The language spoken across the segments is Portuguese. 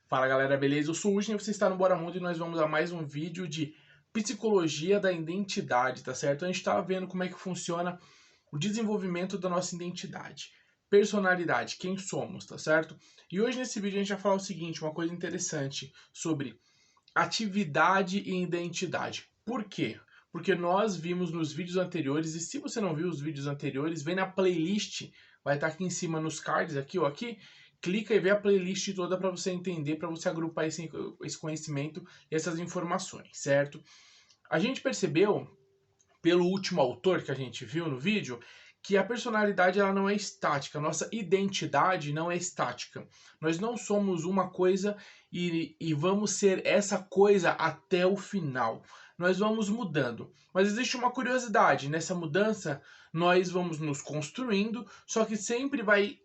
Fala galera, beleza? Eu sou o Usne, você está no Bora Mundo e nós vamos a mais um vídeo de psicologia da identidade, tá certo? A gente tá vendo como é que funciona o desenvolvimento da nossa identidade, personalidade, quem somos, tá certo? E hoje nesse vídeo a gente vai falar o seguinte, uma coisa interessante sobre atividade e identidade. Por quê? Porque nós vimos nos vídeos anteriores, e se você não viu os vídeos anteriores, vem na playlist, vai estar aqui em cima nos cards, aqui ou aqui, clica e vê a playlist toda para você entender, para você agrupar esse conhecimento e essas informações, certo? A gente percebeu, pelo último autor que a gente viu no vídeo, que a personalidade ela não é estática, nossa identidade não é estática. Nós não somos uma coisa e vamos ser essa coisa até o final. Nós vamos mudando. Mas existe uma curiosidade, nessa mudança nós vamos nos construindo, só que sempre vai...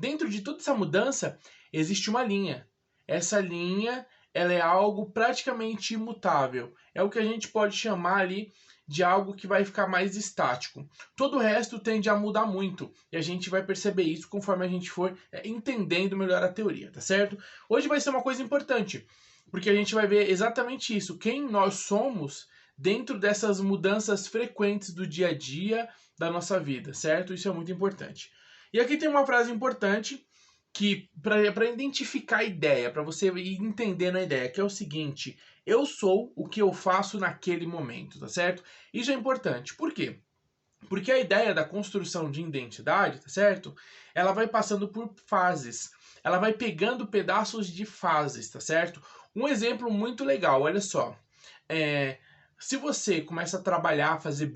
Dentro de toda essa mudança existe uma linha. Essa linha ela é algo praticamente imutável. É o que a gente pode chamar ali de algo que vai ficar mais estático. Todo o resto tende a mudar muito, e a gente vai perceber isso conforme a gente for entendendo melhor a teoria, tá certo? Hoje vai ser uma coisa importante, porque a gente vai ver exatamente isso, quem nós somos dentro dessas mudanças frequentes do dia a dia da nossa vida, certo? Isso é muito importante. E aqui tem uma frase importante, que para identificar a ideia, para você ir entendendo a ideia, que é o seguinte: eu sou o que eu faço naquele momento, tá certo? Isso é importante. Por quê? Porque a ideia da construção de identidade, tá certo? Ela vai passando por fases. Ela vai pegando pedaços de fases, tá certo? Um exemplo muito legal, olha só. Se você começa a trabalhar, fazer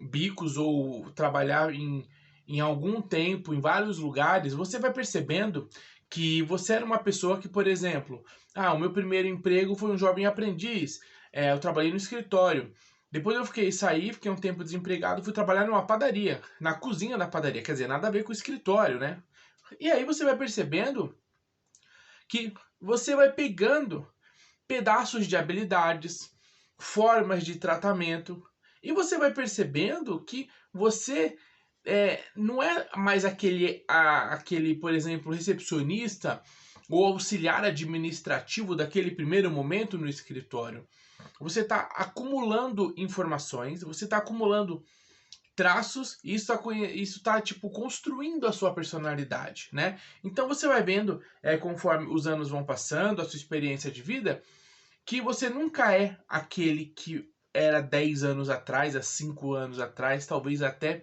bicos ou trabalhar em algum tempo, em vários lugares, você vai percebendo que você era uma pessoa que, por exemplo, o meu primeiro emprego foi um jovem aprendiz, eu trabalhei no escritório. Depois eu saí, fiquei um tempo desempregado, fui trabalhar numa padaria, na cozinha da padaria, quer dizer, nada a ver com o escritório, né? E aí você vai percebendo que você vai pegando pedaços de habilidades, formas de tratamento, e você vai percebendo que você não é mais aquele, por exemplo, recepcionista ou auxiliar administrativo daquele primeiro momento no escritório. Você está acumulando informações, você está acumulando traços, e isso está tipo construindo a sua personalidade, né? Então você vai vendo, conforme os anos vão passando, a sua experiência de vida, que você nunca é aquele que era 10 anos atrás, há 5 anos atrás, talvez até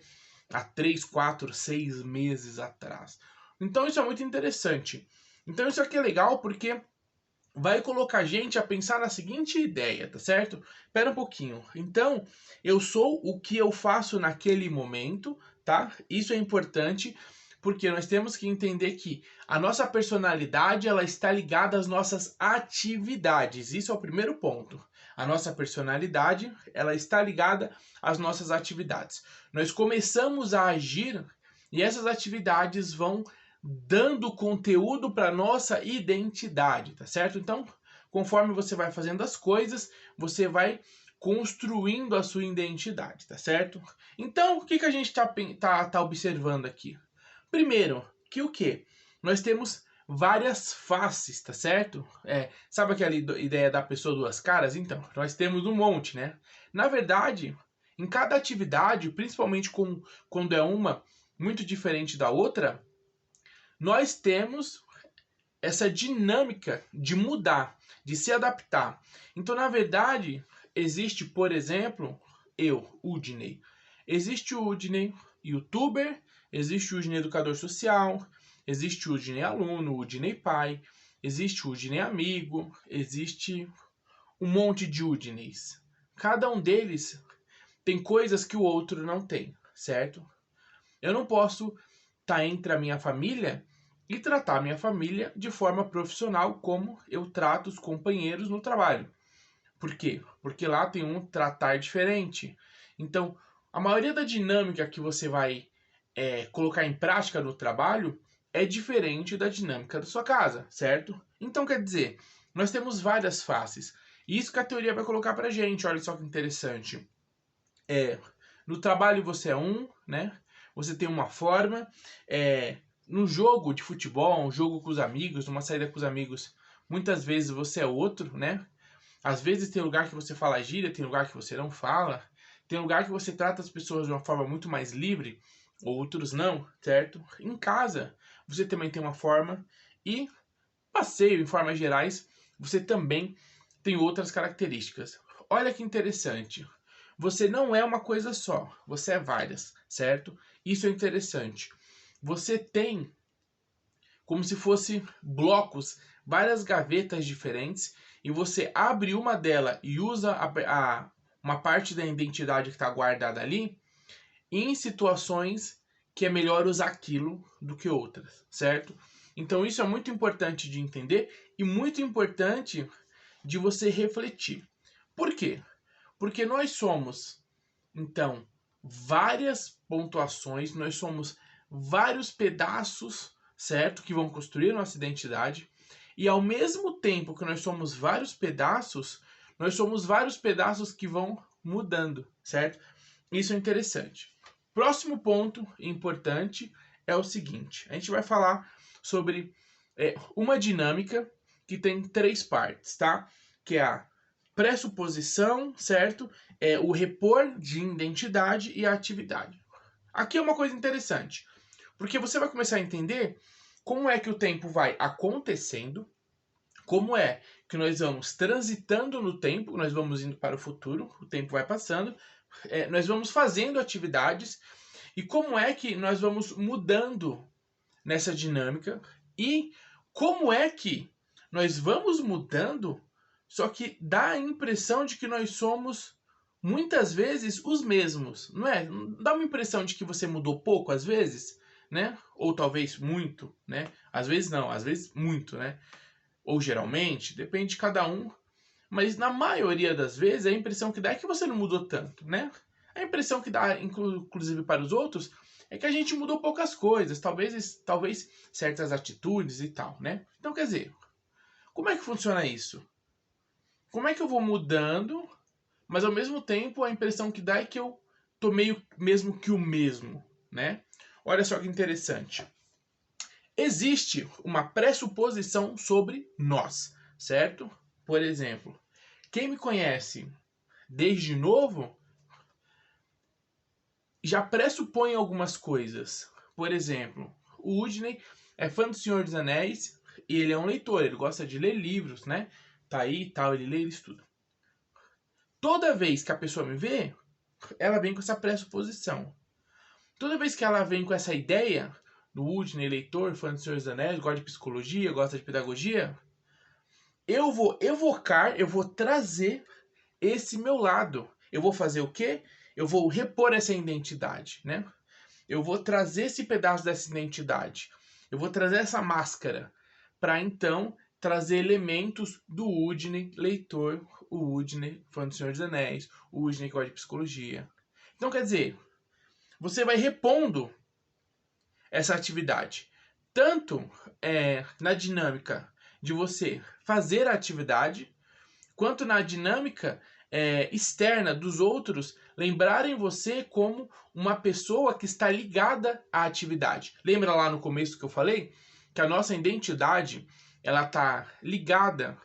há 3, 4, 6 meses atrás. Então isso é muito interessante. Então isso aqui é legal porque vai colocar a gente a pensar na seguinte ideia, tá certo? Espera um pouquinho. Então, eu sou o que eu faço naquele momento, tá? Isso é importante porque nós temos que entender que a nossa personalidade ela está ligada às nossas atividades. Isso é o primeiro ponto. A nossa personalidade ela está ligada às nossas atividades. Nós começamos a agir e essas atividades vão dando conteúdo para nossa identidade, tá certo? Então, conforme você vai fazendo as coisas, você vai construindo a sua identidade, tá certo? Então, o que a gente tá observando aqui? Primeiro, que o quê? Nós temos várias faces, tá certo? Sabe aquela ideia da pessoa duas caras? Então, nós temos um monte, né? Na verdade, em cada atividade, principalmente quando é uma muito diferente da outra, nós temos essa dinâmica de mudar, de se adaptar. Então, na verdade, existe, por exemplo, eu, Udney. Existe o Udney youtuber, existe o Udney educador social, existe o Udney aluno, o Udney pai, existe o Udney amigo, existe um monte de Udneys. Cada um deles tem coisas que o outro não tem, certo? Eu não posso estar entre a minha família e tratar a minha família de forma profissional como eu trato os companheiros no trabalho. Por quê? Porque lá tem um tratar diferente. Então, a maioria da dinâmica que você vai colocar em prática no trabalho é diferente da dinâmica da sua casa, certo? Então, quer dizer, nós temos várias faces. Isso que a teoria vai colocar pra gente, olha só que interessante. No trabalho você é né? Você tem uma forma, no jogo de futebol, um jogo com os amigos, numa saída com os amigos, muitas vezes você é outro, né? Às vezes tem lugar que você fala gíria, tem lugar que você não fala, tem lugar que você trata as pessoas de uma forma muito mais livre, outros não, certo? Em casa, você também tem uma forma e passeio, em formas gerais, você também tem outras características. Olha que interessante. Você não é uma coisa só, você é várias, certo? Isso é interessante. Você tem como se fosse blocos, várias gavetas diferentes, e você abre uma delas e usa uma parte da identidade que está guardada ali em situações que é melhor usar aquilo do que outras, certo? Então isso é muito importante de entender e muito importante de você refletir. Por quê? Porque nós somos, então, várias pontuações, nós somos vários pedaços, certo? Que vão construir nossa identidade. E ao mesmo tempo que nós somos vários pedaços, nós somos vários pedaços que vão mudando, certo? Isso é interessante. Próximo ponto importante é o seguinte: a gente vai falar sobre uma dinâmica que tem 3 partes, tá? Que é a pressuposição, certo? O repor de identidade e a atividade. Aqui é uma coisa interessante, porque você vai começar a entender como é que o tempo vai acontecendo, como é que nós vamos transitando no tempo, nós vamos indo para o futuro, o tempo vai passando, nós vamos fazendo atividades e como é que nós vamos mudando nessa dinâmica e como é que nós vamos mudando, só que dá a impressão de que nós somos muitas vezes os mesmos, não é? Dá uma impressão de que você mudou pouco às vezes, né? Ou talvez muito, né? Às vezes não, às vezes muito, né? Ou geralmente, depende de cada um. Mas na maioria das vezes a impressão que dá é que você não mudou tanto, né? A impressão que dá, inclusive para os outros, é que a gente mudou poucas coisas, talvez certas atitudes e tal, né? Então, quer dizer, como é que funciona isso? Como é que eu vou mudando, mas ao mesmo tempo a impressão que dá é que eu tô meio mesmo que o mesmo, né? Olha só que interessante. Existe uma pressuposição sobre nós, certo? Por exemplo, quem me conhece desde novo já pressupõe algumas coisas. Por exemplo, o Udney é fã do Senhor dos Anéis e ele é um leitor, ele gosta de ler livros, né? Tá aí e tal, ele lê, ele estuda. Toda vez que a pessoa me vê, ela vem com essa pressuposição. Toda vez que ela vem com essa ideia do Udney, leitor, fã do Senhor dos Anéis, gosta de psicologia, gosta de pedagogia, eu vou evocar, eu vou trazer esse meu lado. Eu vou fazer o quê? Eu vou repor essa identidade, né? Eu vou trazer esse pedaço dessa identidade. Eu vou trazer essa máscara para então trazer elementos do Udney, leitor, o Udney, fã do Senhor dos Anéis, o Udney que gosta de psicologia. Então, quer dizer, você vai repondo essa atividade. Tanto na dinâmica de você fazer a atividade, quanto na dinâmica externa dos outros lembrarem você como uma pessoa que está ligada à atividade. Lembra lá no começo que eu falei que a nossa identidade ela está ligada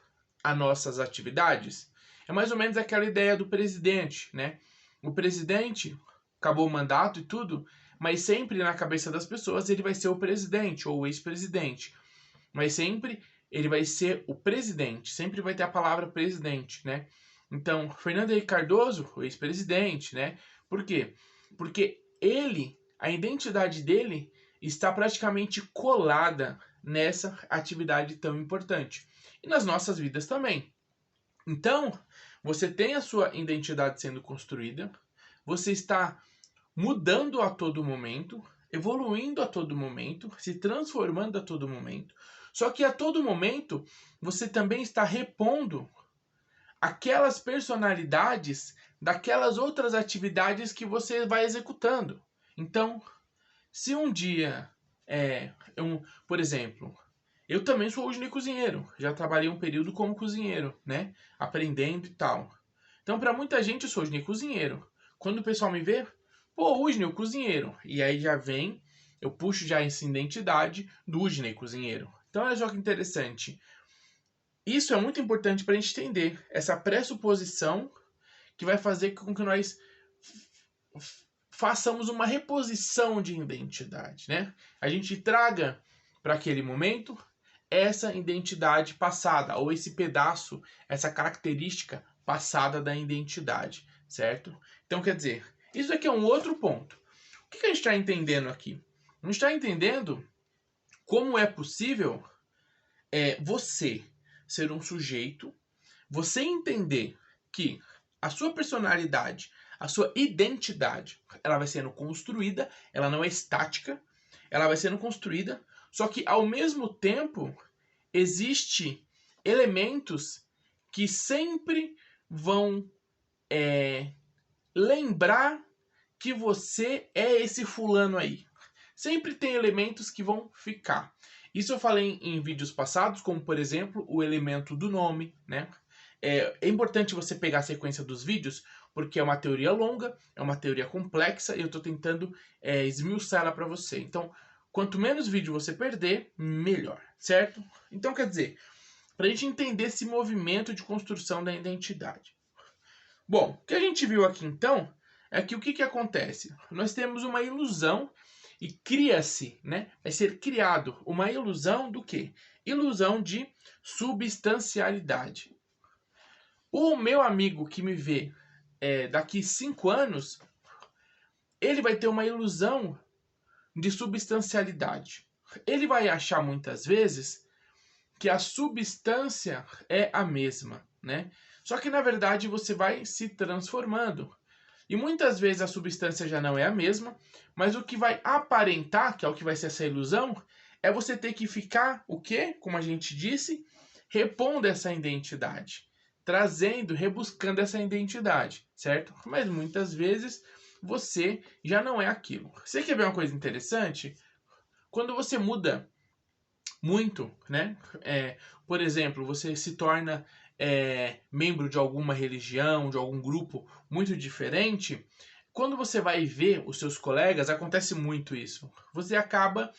às nossas atividades? É mais ou menos aquela ideia do presidente, né? O presidente acabou o mandato e tudo, mas sempre na cabeça das pessoas ele vai ser o presidente ou o ex-presidente. Mas sempre ele vai ser o presidente, sempre vai ter a palavra presidente, né? Então, Fernando Henrique Cardoso, o ex-presidente, né? Por quê? Porque ele, a identidade dele está praticamente colada nessa atividade tão importante. E nas nossas vidas também. Então, você tem a sua identidade sendo construída, você está mudando a todo momento, evoluindo a todo momento, se transformando a todo momento. Só que a todo momento você também está repondo aquelas personalidades daquelas outras atividades que você vai executando. Então, se um dia por exemplo, eu também sou hoje cozinheiro, já trabalhei um período como cozinheiro, né? Aprendendo e tal. Então, para muita gente, eu sou hoje cozinheiro. Quando o pessoal me vê, pô, Udney, o cozinheiro. E aí já vem, eu puxo já essa identidade do Udney, cozinheiro. Então, olha só que interessante. isso é muito importante para a gente entender essa pressuposição que vai fazer com que nós façamos uma reposição de identidade, né? A gente traga para aquele momento essa identidade passada, ou esse pedaço, essa característica passada da identidade, certo? Então, quer dizer, isso aqui é um outro ponto. O que a gente está entendendo aqui? A gente está entendendo como é possível você ser um sujeito, você entender que a sua personalidade, a sua identidade, ela vai sendo construída, ela não é estática, ela vai sendo construída, só que ao mesmo tempo existe elementos que sempre vão lembrar que você é esse fulano aí. Sempre tem elementos que vão ficar. Isso eu falei em vídeos passados, como por exemplo o elemento do nome, né? É importante você pegar a sequência dos vídeos, porque é uma teoria longa, é uma teoria complexa, e eu estou tentando esmiuçar ela para você. Então, quanto menos vídeo você perder, melhor, certo? Então, quer dizer, para a gente entender esse movimento de construção da identidade. Bom, o que a gente viu aqui então é que o que acontece? Nós temos uma ilusão e cria-se, né? Vai ser criado uma ilusão do quê? Ilusão de substancialidade. O meu amigo que me vê daqui 5 anos, ele vai ter uma ilusão de substancialidade. Ele vai achar muitas vezes que a substância é a mesma, né? Só que na verdade você vai se transformando. E muitas vezes a substância já não é a mesma, mas o que vai aparentar, que é o que vai ser essa ilusão, é você ter que ficar, o quê? Como a gente disse, repondo essa identidade, trazendo, rebuscando essa identidade, certo? Mas muitas vezes você já não é aquilo. Você quer ver uma coisa interessante? Quando você muda muito, né? Por exemplo, você se torna membro de alguma religião, de algum grupo muito diferente. Quando você vai ver os seus colegas, acontece muito isso. Você acaba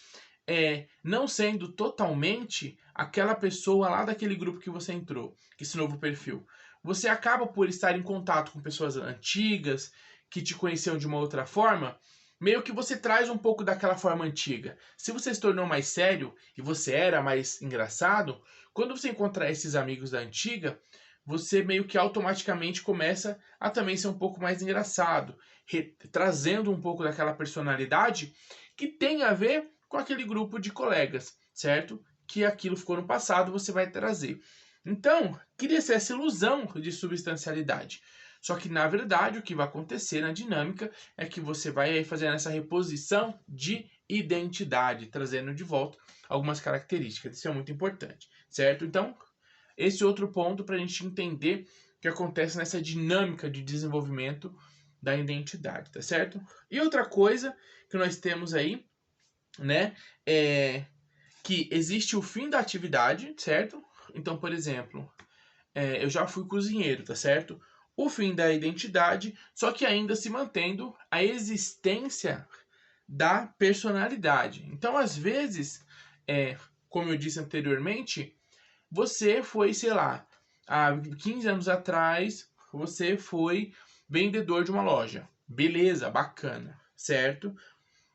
não sendo totalmente aquela pessoa lá daquele grupo que você entrou, esse novo perfil. Você acaba por estar em contato com pessoas antigas, que te conheciam de uma outra forma, meio que você traz um pouco daquela forma antiga. Se você se tornou mais sério e você era mais engraçado, quando você encontrar esses amigos da antiga, você meio que automaticamente começa a também ser um pouco mais engraçado, trazendo um pouco daquela personalidade que tem a ver com aquele grupo de colegas, certo? Que aquilo ficou no passado, você vai trazer. Então, cria-se essa ilusão de substancialidade. Só que, na verdade, o que vai acontecer na dinâmica é que você vai fazendo essa reposição de identidade, trazendo de volta algumas características. Isso é muito importante, certo? Então, esse outro ponto para a gente entender o que acontece nessa dinâmica de desenvolvimento da identidade, tá certo? E outra coisa que nós temos aí, né, é que existe o fim da atividade, certo? Então, por exemplo, eu já fui cozinheiro, tá certo? O fim da identidade, só que ainda se mantendo a existência da personalidade. Então, às vezes, como eu disse anteriormente, você foi, sei lá, há 15 anos atrás, você foi vendedor de uma loja. Beleza, bacana, certo?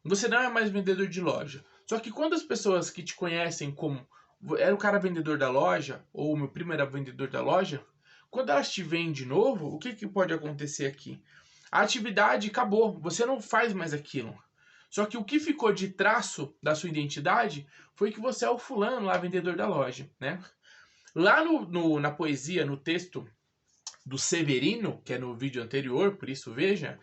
Você não é mais vendedor de loja. Só que quando as pessoas que te conhecem como era o cara vendedor da loja, ou o meu primo era vendedor da loja, quando elas te veem de novo, o que pode acontecer aqui? A atividade acabou, você não faz mais aquilo. Só que o que ficou de traço da sua identidade foi que você é o fulano lá, vendedor da loja, né? Lá na poesia, no texto do Severino, que é no vídeo anterior, por isso veja,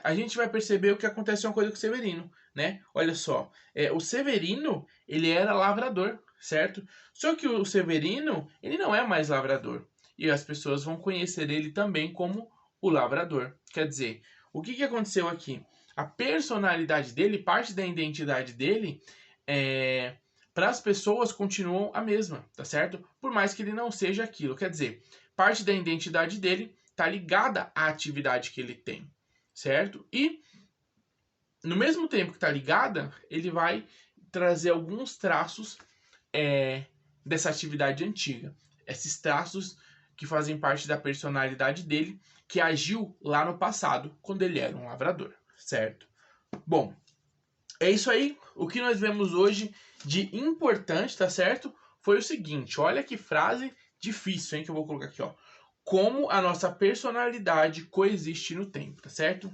a gente vai perceber o que acontece uma coisa com o Severino, né? Olha só, o Severino, ele era lavrador, certo? Só que o Severino, ele não é mais lavrador. E as pessoas vão conhecer ele também como o lavrador. Quer dizer, o que aconteceu aqui? A personalidade dele, parte da identidade dele, para as pessoas continuam a mesma, tá certo? Por mais que ele não seja aquilo. Quer dizer, parte da identidade dele está ligada à atividade que ele tem, certo? E no mesmo tempo que está ligada, ele vai trazer alguns traços dessa atividade antiga. esses traços que fazem parte da personalidade dele, que agiu lá no passado, quando ele era um lavrador, certo? Bom, é isso aí. O que nós vemos hoje de importante, tá certo? Foi o seguinte, olha que frase difícil, hein, que eu vou colocar aqui, ó. Como a nossa personalidade coexiste no tempo, tá certo?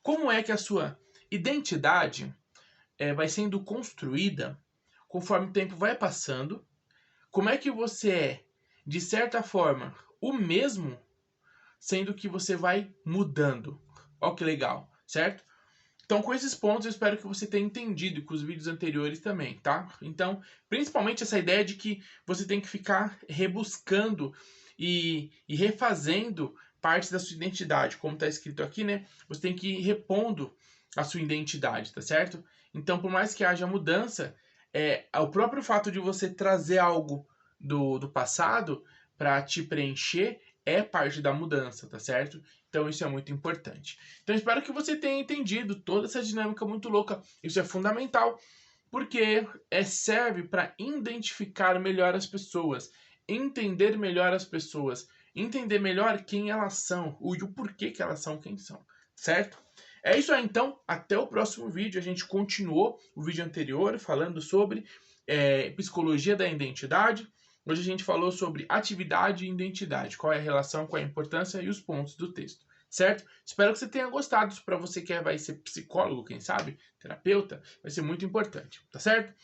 Como é que a sua identidade vai sendo construída conforme o tempo vai passando? Como é que você é, de certa forma, o mesmo, sendo que você vai mudando? Ó que legal, certo? Então, com esses pontos, eu espero que você tenha entendido, com os vídeos anteriores também, tá? Então, principalmente essa ideia de que você tem que ficar rebuscando e refazendo partes da sua identidade, como está escrito aqui, né? Você tem que ir repondo a sua identidade, tá certo? Então, por mais que haja mudança, o próprio fato de você trazer algo do passado para te preencher é parte da mudança, tá certo? Então isso é muito importante. Então espero que você tenha entendido toda essa dinâmica muito louca. Isso é fundamental, porque serve para identificar melhor as pessoas, entender melhor as pessoas, entender melhor quem elas são, e o porquê que elas são quem são, certo? É isso aí então, até o próximo vídeo. A gente continuou o vídeo anterior falando sobre psicologia da identidade. Hoje a gente falou sobre atividade e identidade, qual é a relação, qual é a importância e os pontos do texto, certo? Espero que você tenha gostado. Isso para você que vai ser psicólogo, quem sabe, terapeuta, vai ser muito importante, tá certo?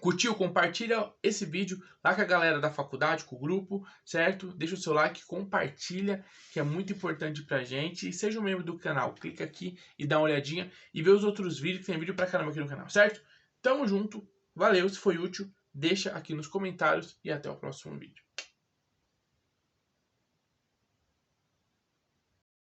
Curtiu? Compartilha esse vídeo lá com a galera da faculdade, com o grupo, certo? Deixa o seu like, compartilha, que é muito importante pra gente. E seja um membro do canal, clica aqui e dá uma olhadinha e vê os outros vídeos, que tem vídeo pra caramba aqui no canal, certo? Tamo junto, valeu, se foi útil, deixa aqui nos comentários e até o próximo vídeo.